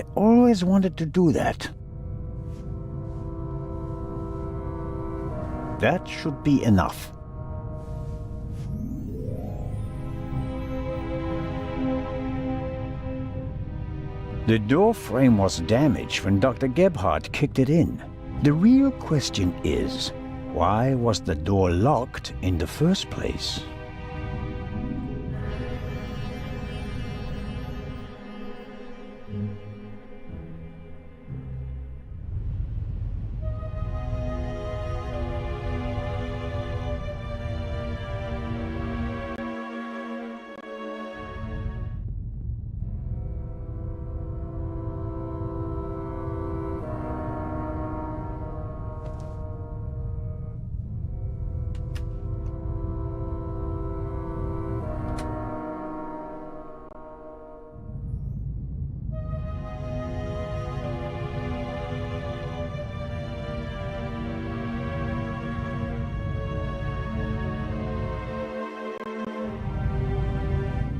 I always wanted to do that. That should be enough. The door frame was damaged when Dr. Gebhardt kicked it in. The real question is, why was the door locked in the first place?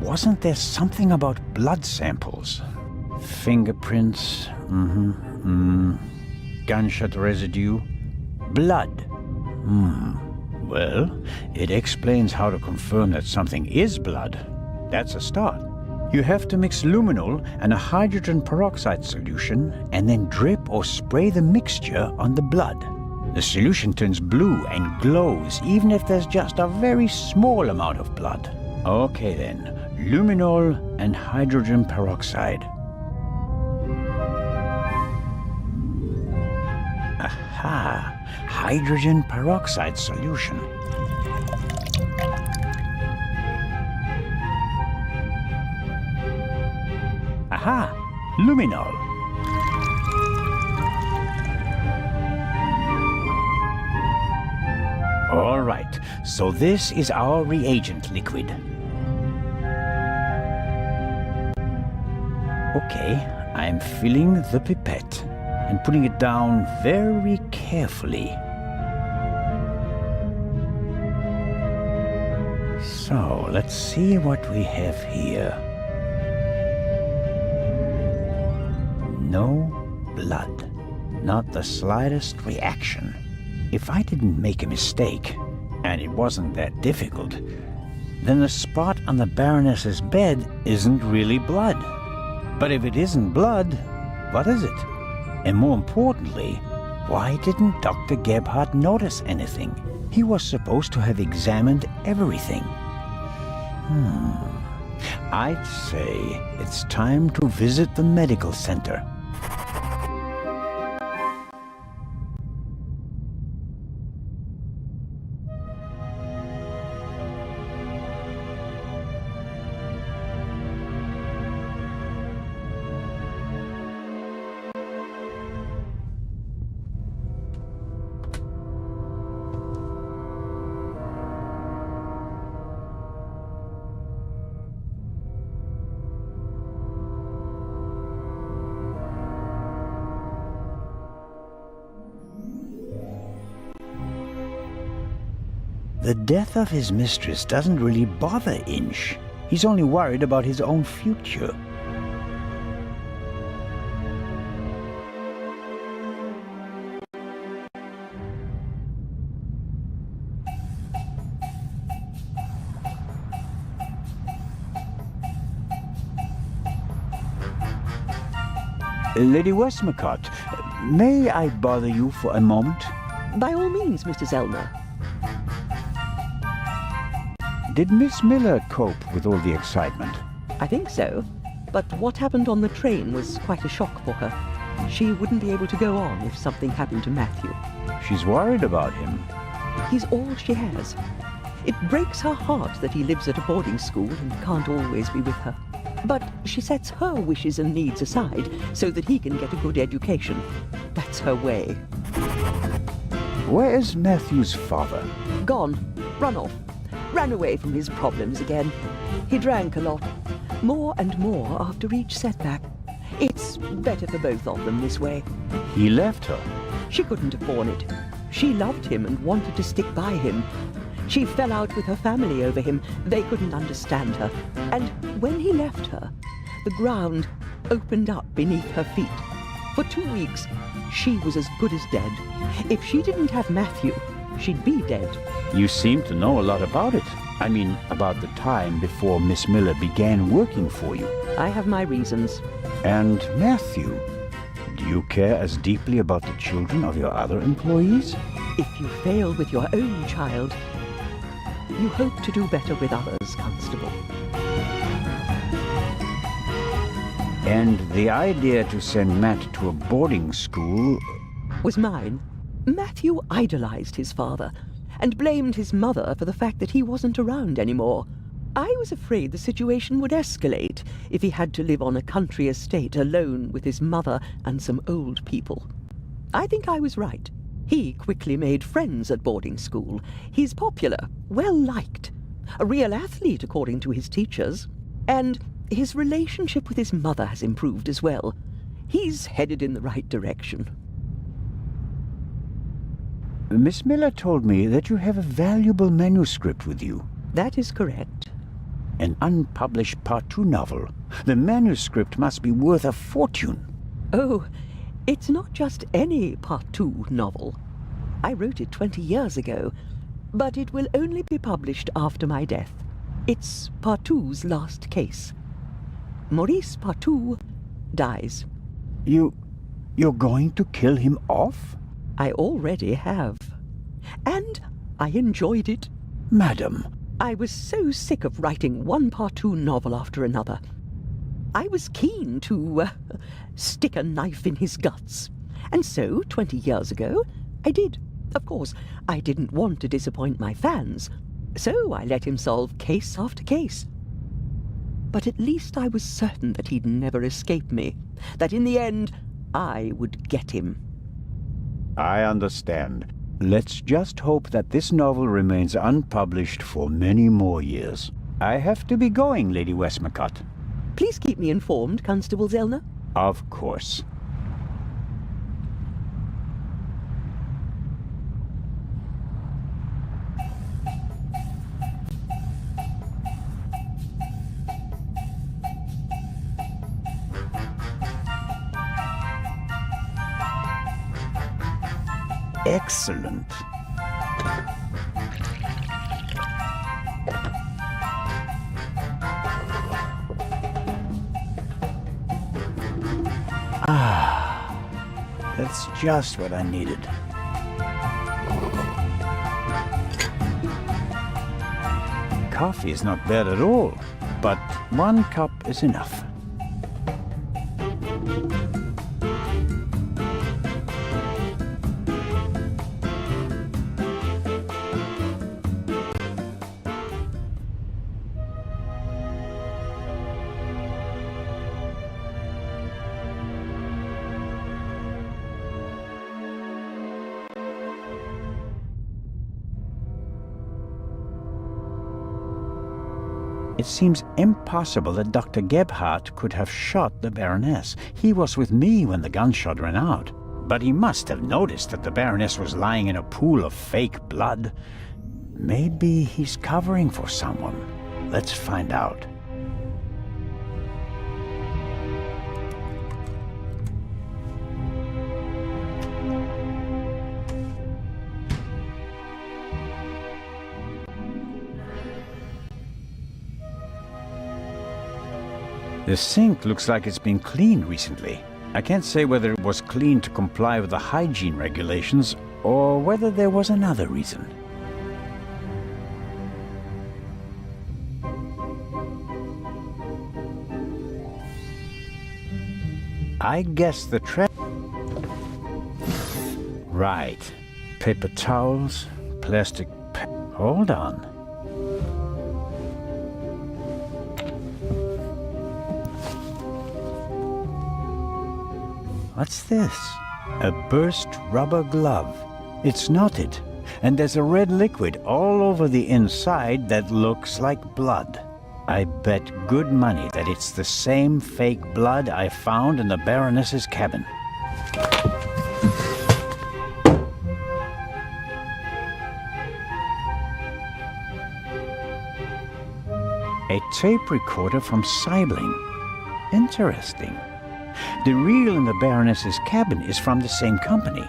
Wasn't there something about blood samples? Fingerprints, gunshot residue, blood. Well, it explains how to confirm that something is blood. That's a start. You have to mix luminol and a hydrogen peroxide solution and then drip or spray the mixture on the blood. The solution turns blue and glows even if there's just a very small amount of blood. Okay then. Luminol and hydrogen peroxide. Aha! Hydrogen peroxide solution. Aha! Luminol. All right, so this is our reagent liquid. Okay, I'm filling the pipette and putting it down very carefully. So, let's see what we have here. No blood. Not the slightest reaction. If I didn't make a mistake, and it wasn't that difficult, then the spot on the Baroness's bed isn't really blood. But if it isn't blood, what is it? And more importantly, why didn't Dr. Gebhardt notice anything? He was supposed to have examined everything. I'd say it's time to visit the medical center. The death of his mistress doesn't really bother Inch. He's only worried about his own future. Lady Westmacott, may I bother you for a moment? By all means, Mr. Zellner. Did Miss Miller cope with all the excitement? I think so. But what happened on the train was quite a shock for her. She wouldn't be able to go on if something happened to Matthew. She's worried about him. He's all she has. It breaks her heart that he lives at a boarding school and can't always be with her. But she sets her wishes and needs aside so that he can get a good education. That's her way. Where is Matthew's father? Gone. Run off. Ran away from his problems again. He drank a lot. More and more after each setback. It's better for both of them this way. He left her. She couldn't afford it. She loved him and wanted to stick by him. She fell out with her family over him. They couldn't understand her. And when he left her, the ground opened up beneath her feet. For 2 weeks, she was as good as dead. If she didn't have Matthew, she'd be dead. You seem to know a lot about it. I mean, about the time before Miss Miller began working for you. I have my reasons. And Matthew, do you care as deeply about the children of your other employees? If you fail with your own child, you hope to do better with others, Constable. And the idea to send Matt to a boarding school Was mine. Matthew idolized his father and blamed his mother for the fact that he wasn't around anymore. I was afraid the situation would escalate if he had to live on a country estate alone with his mother and some old people. I think I was right. He quickly made friends at boarding school. He's popular, well-liked, a real athlete according to his teachers. And his relationship with his mother has improved as well. He's headed in the right direction. Miss Miller told me that you have a valuable manuscript with you. That is correct. An unpublished Part 2 novel. The manuscript must be worth a fortune. Oh, it's not just any Part 2 novel. I wrote it 20 years ago, but it will only be published after my death. It's Part 2's last case. Maurice Part 2 dies. You're going to kill him off? I already have. And I enjoyed it. Madam. I was so sick of writing one Part 2 novel after another. I was keen to stick a knife in his guts. And so, 20 years ago, I did. Of course, I didn't want to disappoint my fans, so I let him solve case after case. But at least I was certain that he'd never escape me, that in the end, I would get him. I understand. Let's just hope that this novel remains unpublished for many more years. I have to be going, Lady Westmacott. Please keep me informed, Constable Zellner. Of course. Excellent. That's just what I needed. Coffee is not bad at all, but 1 cup is enough. It seems impossible that Dr. Gebhardt could have shot the Baroness. He was with me when the gunshot ran out. But he must have noticed that the Baroness was lying in a pool of fake blood. Maybe he's covering for someone. Let's find out. The sink looks like it's been cleaned recently. I can't say whether it was cleaned to comply with the hygiene regulations or whether there was another reason. I guess the Right. Paper towels, plastic Hold on. What's this? A burst rubber glove. It's knotted, and there's a red liquid all over the inside that looks like blood. I bet good money that it's the same fake blood I found in the Baroness's cabin. A tape recorder from Sibling. Interesting. The reel in the Baroness's cabin is from the same company.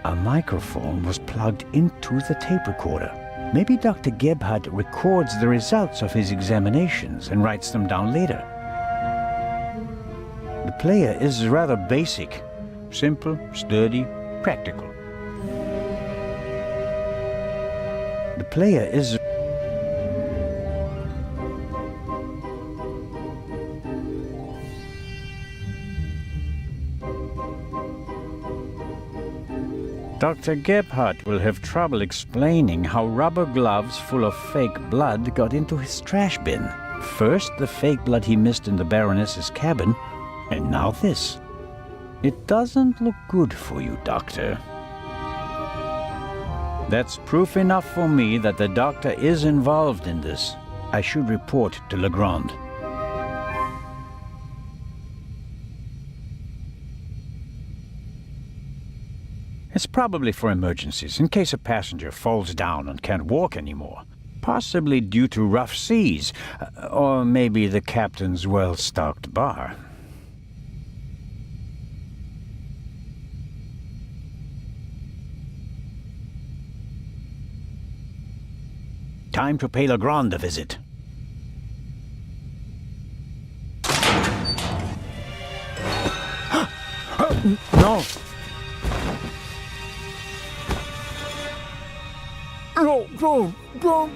A microphone was plugged into the tape recorder. Maybe Dr. Gebhardt records the results of his examinations and writes them down later. The player is rather basic. Simple, sturdy, practical. The player is... Dr. Gebhardt will have trouble explaining how rubber gloves full of fake blood got into his trash bin. First, the fake blood he missed in the Baroness's cabin, and now this. It doesn't look good for you, Doctor. That's proof enough for me that the Doctor is involved in this. I should report to Legrand. It's probably for emergencies, in case a passenger falls down and can't walk anymore. Possibly due to rough seas, or maybe the captain's well-stocked bar. Time to pay Legrand a visit. No! No, don't!